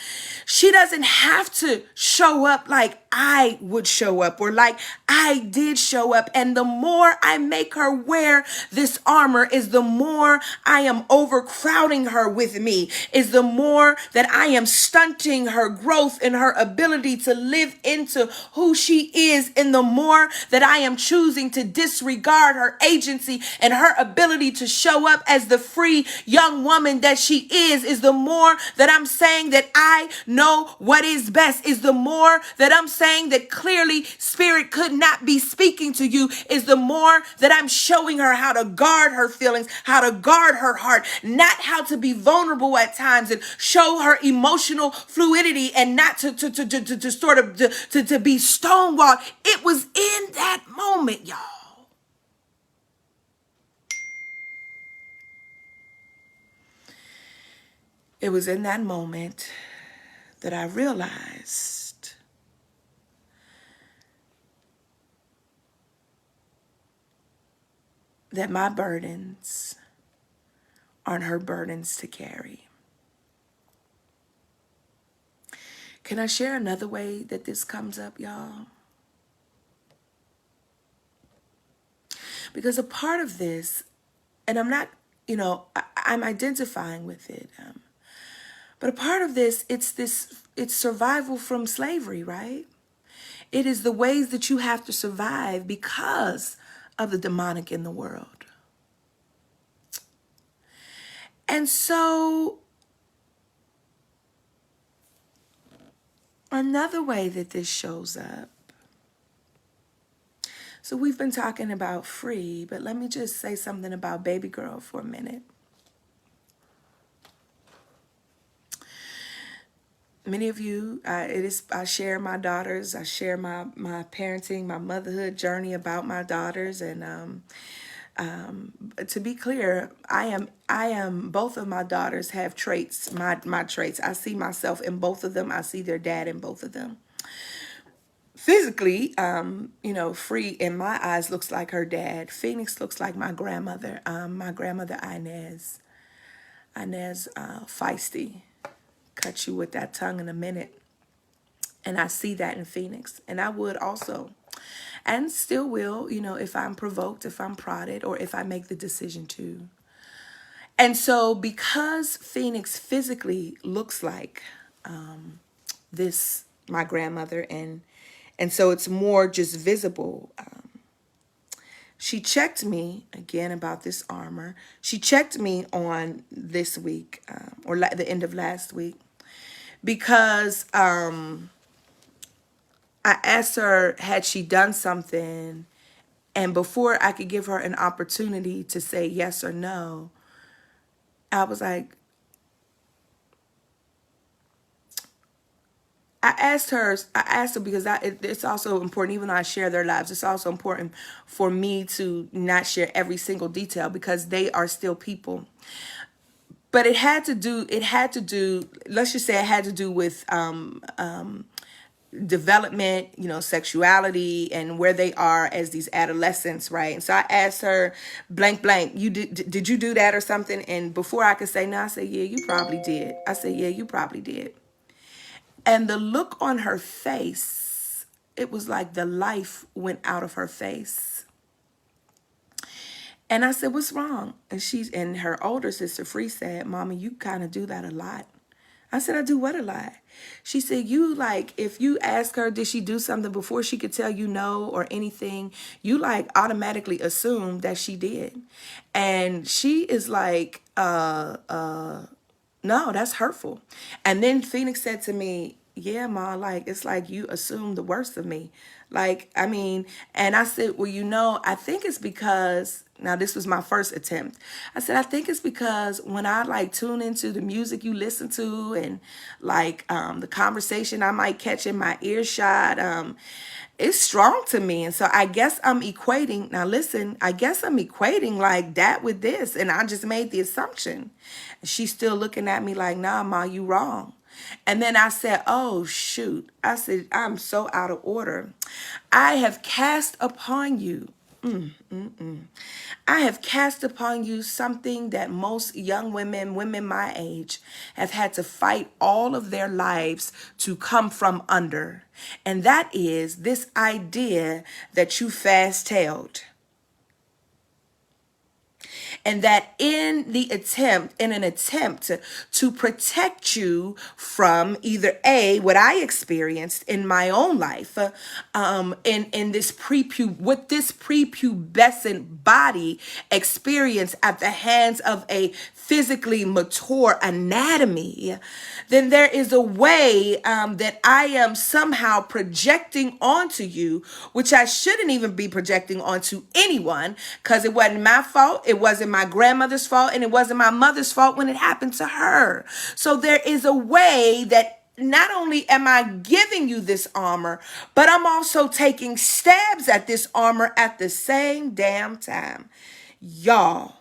She doesn't have to show up like I would show up or like I did show up. And the more I make her wear this armor is the more I am overcrowding her with me, is the more that I am stunting her growth and her ability to live into who she is, and the more that I am choosing to disregard her agency and her ability to show up as the free young woman that she is the more that I'm saying that I know what is best, is the more that I'm saying that clearly spirit could not be speaking to you, is the more that I'm showing her how to guard her feelings, how to guard her heart, not how to be vulnerable at times and show her emotional fluidity and not to be stonewalled. It was in that moment, y'all. It was in that moment that I realized that my burdens aren't her burdens to carry. Can I share another way that this comes up, y'all? Because a part of this, and I'm not, I'm identifying with it. But a part of this, it's survival from slavery, right? It is the ways that you have to survive because of the demonic in the world. And so another way that this shows up. So we've been talking about free, but let me just say something about baby girl for a minute. Many of you, I share my daughters. I share my parenting, my motherhood journey about my daughters. And to be clear, I am, both of my daughters have traits, my traits. I see myself in both of them. I see their dad in both of them. Physically, Free in my eyes looks like her dad. Phoenix looks like my grandmother Inez. Inez, feisty. Cut you with that tongue in a minute. And I see that in Phoenix. And I would also, and still will, if I'm provoked, if I'm prodded, or if I make the decision to. And so because Phoenix physically looks like my grandmother, and so it's more just visible, she checked me, again, about this armor. She checked me on this week, or the end of last week, because I asked her, had she done something? And before I could give her an opportunity to say yes or no, I was like, I asked her because it's also important, even though I share their lives, it's also important for me to not share every single detail because they are still people. But it had to do, let's just say it had to do with development, sexuality and where they are as these adolescents, right? And so I asked her, blank, did you do that or something? And before I could say no, I said, yeah, you probably did. I said, yeah, you probably did. And the look on her face, it was like the life went out of her face. And I said, what's wrong? And her older sister, Free, said, Mama, you kind of do that a lot. I said, I do what a lot? She said, you like, if you ask her, did she do something before she could tell you no or anything, you like automatically assume that she did. And she is like, no, that's hurtful. And then Phoenix said to me, yeah, Ma, like, it's like you assume the worst of me. Like, I mean, and I said, well, I think it's because, now this was my first attempt. I said, I think it's because when I like tune into the music you listen to and like the conversation I might catch in my earshot, it's strong to me. And so I guess I'm equating, now listen, I guess I'm equating like that with this. And I just made the assumption. And she's still looking at me like, nah, Ma, you wrong. And then I said, oh, shoot. I said, I'm so out of order. I have cast upon you. I have cast upon you something that most young women my age, have had to fight all of their lives to come from under. And that is this idea that you fast-tailed. And that in an attempt to protect you from either what I experienced in my own life, in this what this prepubescent body experienced at the hands of a physically mature anatomy, then there is a way that I am somehow projecting onto you, which I shouldn't even be projecting onto anyone, because it wasn't my fault, it wasn't my grandmother's fault, and it wasn't my mother's fault when it happened to her. So there is a way that not only am I giving you this armor, but I'm also taking stabs at this armor at the same damn time. Y'all,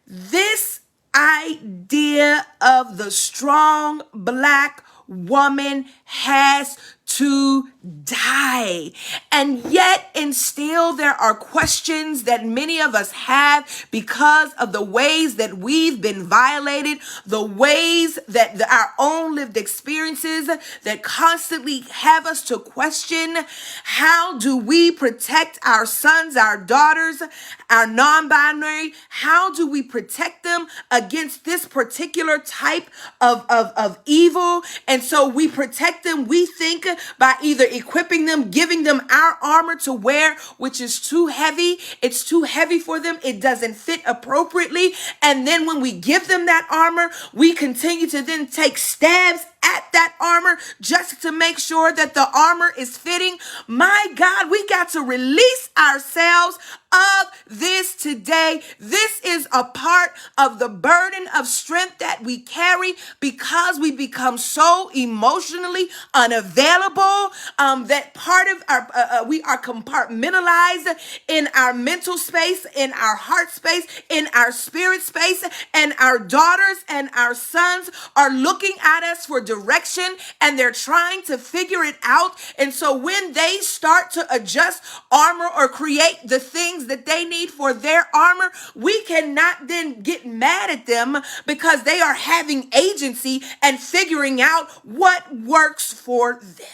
this idea of the strong black woman has to die. And yet, and still, there are questions that many of us have because of the ways that we've been violated, the ways that our own lived experiences that constantly have us to question, how do we protect our sons, our daughters, our non-binary? How do we protect them against this particular type of evil? And so we protect them, we think, by either equipping them, giving them our armor to wear, which is too heavy. It's too heavy for them. It doesn't fit appropriately. And then when we give them that armor, we continue to then take stabs at that armor just to make sure that the armor is fitting. My God, we got to release ourselves of this today. This is a part of the burden of strength that we carry because we become so emotionally unavailable, that part of our we are compartmentalized in our mental space, in our heart space, in our spirit space, and our daughters and our sons are looking at us for direction, and they're trying to figure it out. And so when they start to adjust armor or create the things that they need for their armor, we cannot then get mad at them because they are having agency and figuring out what works for them.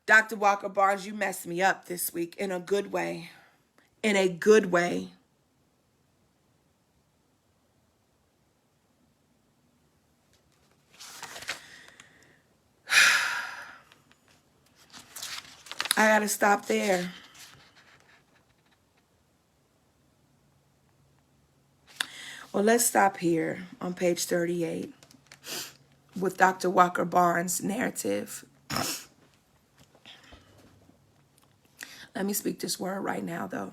Dr. Walker Barnes, you messed me up this week in a good way. In a good way. I gotta stop there. Well, let's stop here on page 38 with Dr. Walker Barnes' narrative. Let me speak this word right now, though.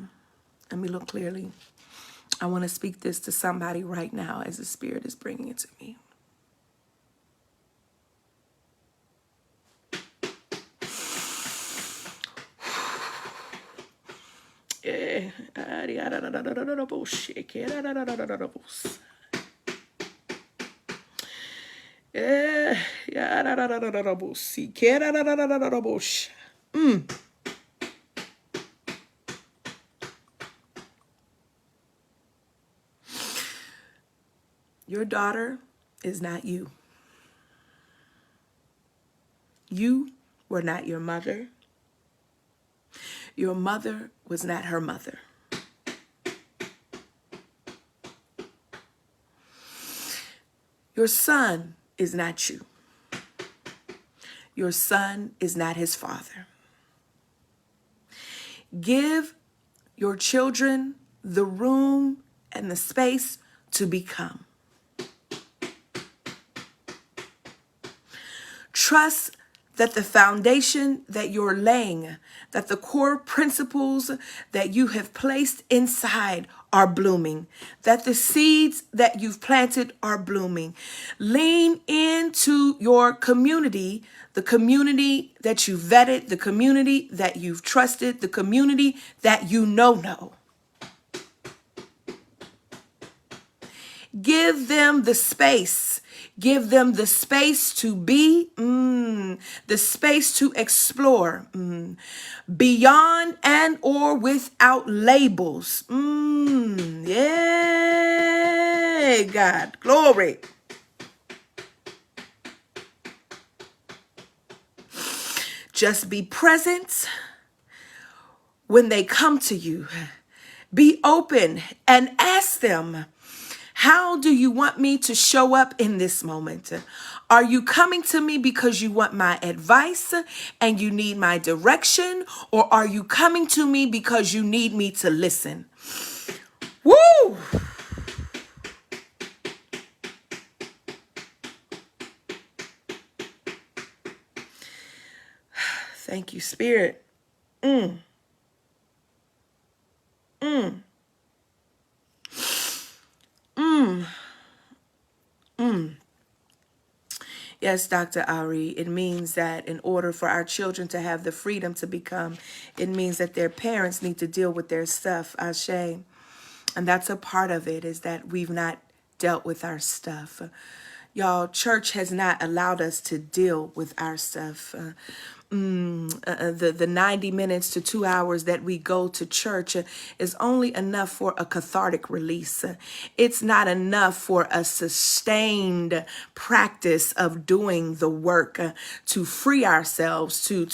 Let me look clearly. I want to speak this to somebody right now as the Spirit is bringing it to me. Your daughter is not you. You were not your mother. Your mother was not her mother. Your son is not you. Your son is not his father. Give your children the room and the space to become. Trust that the foundation that you're laying, that the core principles that you have placed inside are blooming, that the seeds that you've planted are blooming. Lean into your community, the community that you vetted, the community that you've trusted, the community that you know. Give them the space. Give them the space to be, the space to explore, beyond and or without labels. Yeah, God, glory. Just be present when they come to you. Be open and ask them, how do you want me to show up in this moment? Are you coming to me because you want my advice and you need my direction? Or are you coming to me because you need me to listen? Woo! Thank you, Spirit. Yes, Dr. Ari, it means that in order for our children to have the freedom to become, it means that their parents need to deal with their stuff, Ashe. And that's a part of it, is that we've not dealt with our stuff. Y'all, church has not allowed us to deal with our stuff. The 90 minutes to 2 hours that we go to church is only enough for a cathartic release. It's not enough for a sustained practice of doing the work to free ourselves, to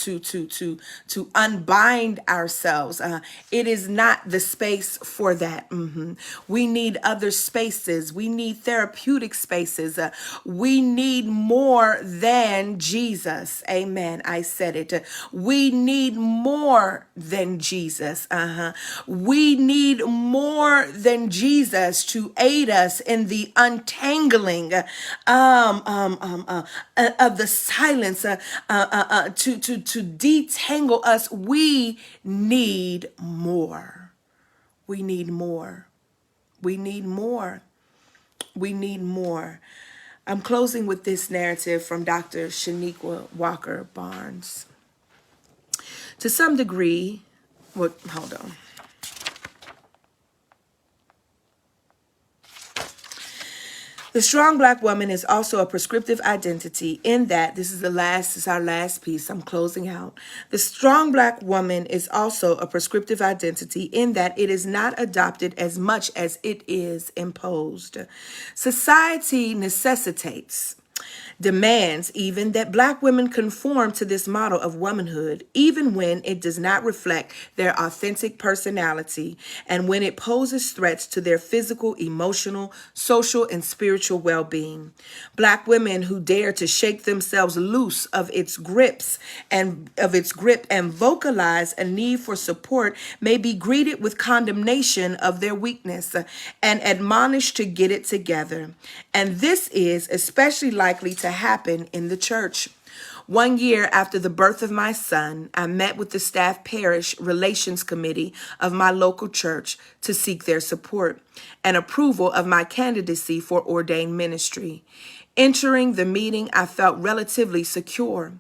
unbind ourselves. It is not the space for that. We need other spaces. We need therapeutic spaces. We need more than Jesus. Amen. I said it. We need more than Jesus. We need more than Jesus to aid us in the untangling of the silence, to detangle us. We need more. We need more. We need more. We need more. I'm closing with this narrative from Dr. Shaniqua Walker Barnes. To some degree, hold on. The strong Black woman is also a prescriptive identity in that, this is our last piece, I'm closing out. The strong Black woman is also a prescriptive identity in that it is not adopted as much as it is imposed. Society necessitates, demands even, that Black women conform to this model of womanhood, even when it does not reflect their authentic personality and when it poses threats to their physical, emotional, social, and spiritual well-being. Black women who dare to shake themselves loose of its grip and vocalize a need for support may be greeted with condemnation of their weakness and admonished to get it together. And this is especially likely to happen in the church. 1 year after the birth of my son, I met with the staff parish relations committee of my local church to seek their support and approval of my candidacy for ordained ministry. Entering the meeting, I felt relatively secure.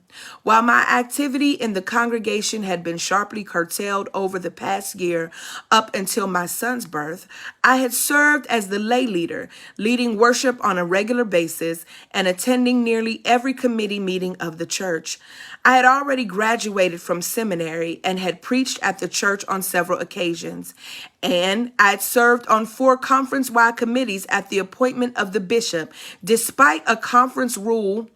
While my activity in the congregation had been sharply curtailed over the past year up until my son's birth, I had served as the lay leader, leading worship on a regular basis and attending nearly every committee meeting of the church. I had already graduated from seminary and had preached at the church on several occasions. And I had served on 4 conference-wide committees at the appointment of the bishop, despite a conference rule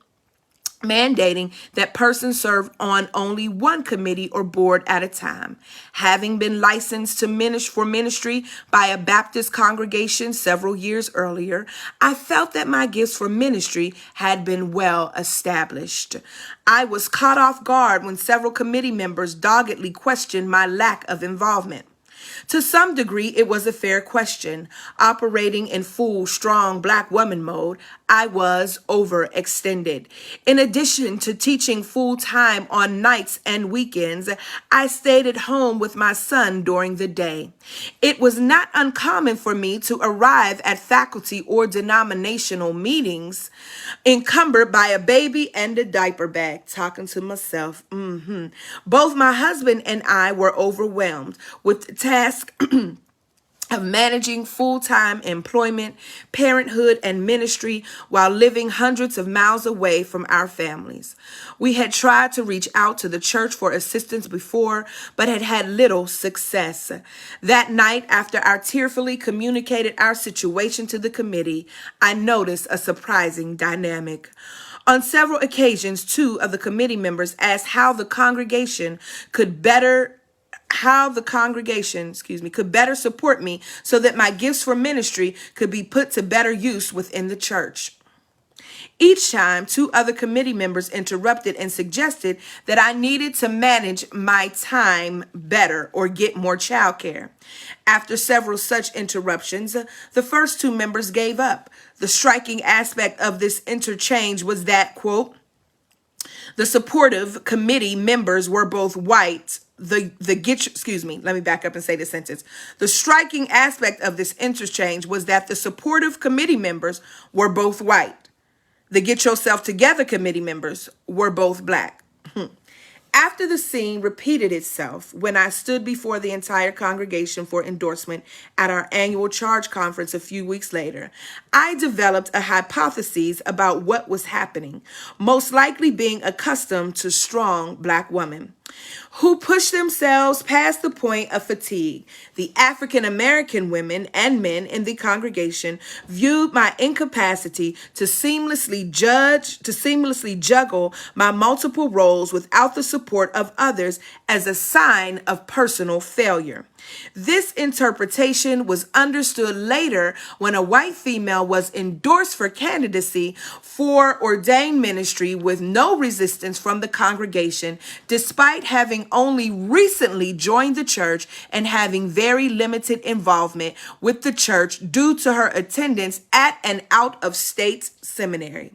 mandating that persons serve on only one committee or board at a time. Having been licensed to ministry by a Baptist congregation several years earlier, I felt that my gifts for ministry had been well established. I was caught off guard when several committee members doggedly questioned my lack of involvement. To some degree, it was a fair question. Operating in full, strong black woman mode, I was overextended. In addition to teaching full time on nights and weekends, I stayed at home with my son during the day. It was not uncommon for me to arrive at faculty or denominational meetings encumbered by a baby and a diaper bag. Talking to myself. Both my husband and I were overwhelmed with the task of managing full-time employment, parenthood, and ministry while living hundreds of miles away from our families. We had tried to reach out to the church for assistance before, but had had little success. That night, after I tearfully communicated our situation to the committee, I noticed a surprising dynamic. On several occasions, two of the committee members asked how the congregation could better support me so that my gifts for ministry could be put to better use within the church. Each time, two other committee members interrupted and suggested that I needed to manage my time better or get more childcare. After several such interruptions, the first two members gave up. The striking aspect of this interchange was that, quote, the supportive committee members were both white. Let me back up and say this sentence. The striking aspect of this interchange was that the supportive committee members were both white. The get yourself together committee members were both black. After the scene repeated itself when I stood before the entire congregation for endorsement at our annual charge conference a few weeks later, I developed a hypothesis about what was happening, most likely being accustomed to strong black women who pushed themselves past the point of fatigue. The African American women and men in the congregation viewed my incapacity to seamlessly juggle my multiple roles without the support of others as a sign of personal failure. This interpretation was understood later when a white female was endorsed for candidacy for ordained ministry with no resistance from the congregation, despite having only recently joined the church and having very limited involvement with the church due to her attendance at an out-of-state seminary.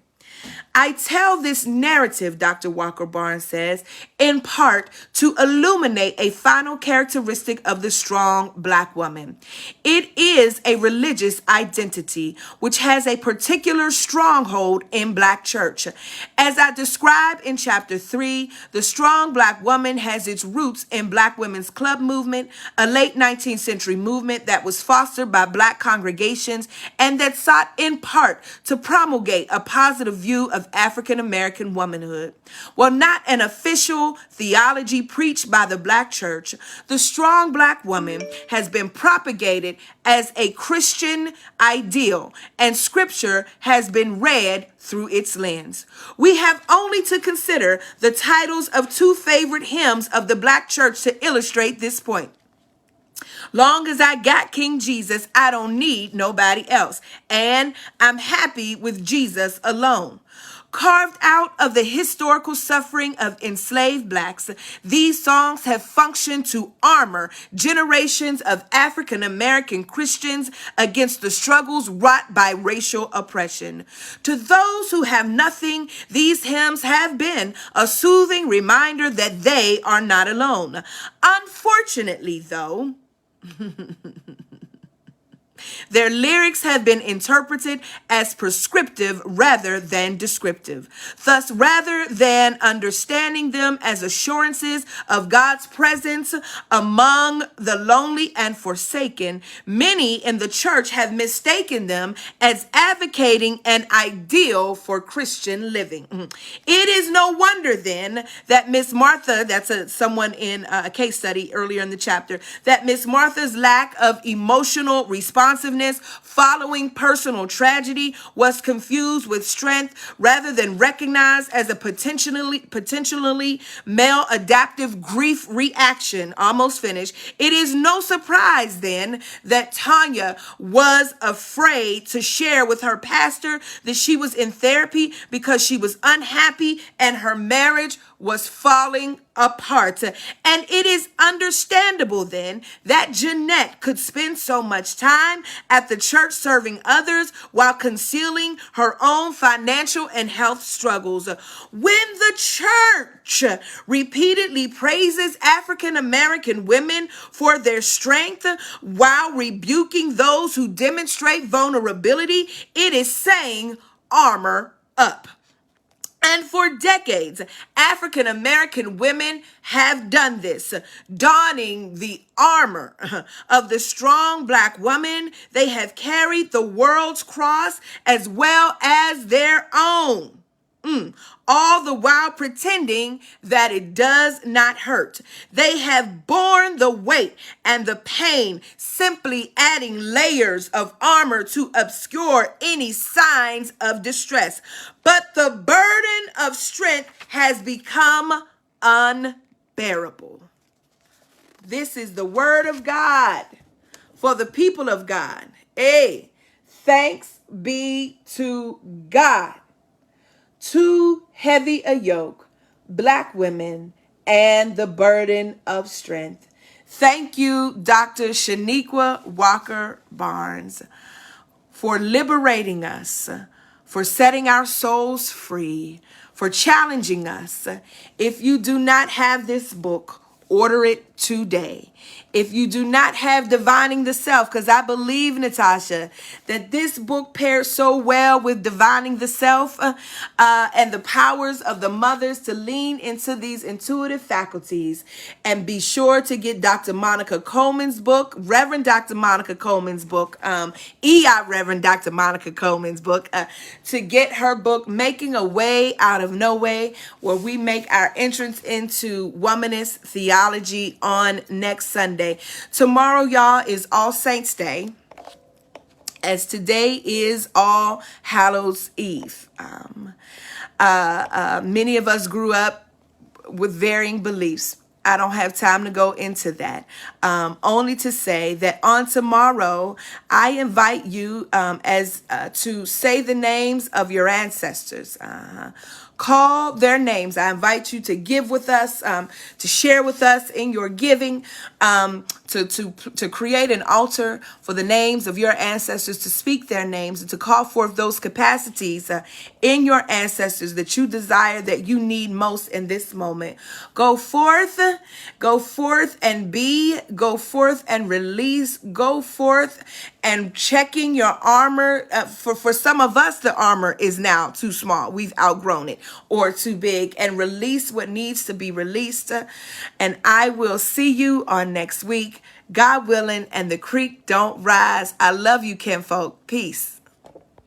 I tell this narrative, Dr. Walker Barnes says, in part to illuminate a final characteristic of the strong black woman. It is a religious identity which has a particular stronghold in black church. As I described in chapter 3, the strong black woman has its roots in Black Women's Club movement, a late 19th century movement that was fostered by black congregations and that sought in part to promulgate a positive view of African American womanhood. While not an official theology preached by the black church, the strong black woman has been propagated as a Christian ideal, and scripture has been read through its lens. We have only to consider the titles of two favorite hymns of the black church to illustrate this point. Long as I got King Jesus, I don't need nobody else. And I'm happy with Jesus alone. Carved out of the historical suffering of enslaved blacks, these songs have functioned to armor generations of African American Christians against the struggles wrought by racial oppression. To those who have nothing, these hymns have been a soothing reminder that they are not alone. Unfortunately, though, their lyrics have been interpreted as prescriptive rather than descriptive. Thus, rather than understanding them as assurances of God's presence among the lonely and forsaken, many in the church have mistaken them as advocating an ideal for Christian living. It is no wonder then that Miss Martha, that's someone in a case study earlier in the chapter, that Miss Martha's lack of emotional responsiveness defensiveness following personal tragedy was confused with strength rather than recognized as a potentially maladaptive grief reaction. Almost finished. It is no surprise then that Tanya was afraid to share with her pastor that she was in therapy because she was unhappy and her marriage was falling apart. And it is understandable then that Jeanette could spend so much time at the church serving others while concealing her own financial and health struggles. When the church repeatedly praises African American women for their strength while rebuking those who demonstrate vulnerability, it is saying armor up. And for decades, African American women have done this, donning the armor of the strong Black woman. They have carried the world's cross as well as their own. All the while pretending that it does not hurt. They have borne the weight and the pain, simply adding layers of armor to obscure any signs of distress. But the burden of strength has become unbearable. This is the word of God for the people of God. Hey, thanks be to God. Too heavy a yoke, Black women, and the burden of strength. Thank you, Dr. Shaniqua Walker Barnes, for liberating us, for setting our souls free, for challenging us. If you do not have this book, order it today. If you do not have Divining the Self, because I believe, Natasha, that this book pairs so well with Divining the Self and the powers of the mothers to lean into these intuitive faculties. And be sure to get Dr. Monica Coleman's book, Reverend Dr. Monica Coleman's book, Reverend Dr. Monica Coleman's book, to get her book, Making a Way Out of No Way, where we make our entrance into womanist theology on next Sunday. Tomorrow, y'all, is All Saints Day, as today is All Hallows Eve. Many of us grew up with varying beliefs. I don't have time to go into that. Only to say that on tomorrow, I invite you to say the names of your ancestors. Call their names. I invite you to give with us, to share with us in your giving, to create an altar for the names of your ancestors, to speak their names, and to call forth those capacities in your ancestors that you desire, that you need most in this moment. Go forth and be, go forth and release, go forth and checking your armor. For some of us, the armor is now too small. We've outgrown it, or too big, and release what needs to be released. And I will see you on next week, God willing, and the creek don't rise. I love you, kinfolk. Peace.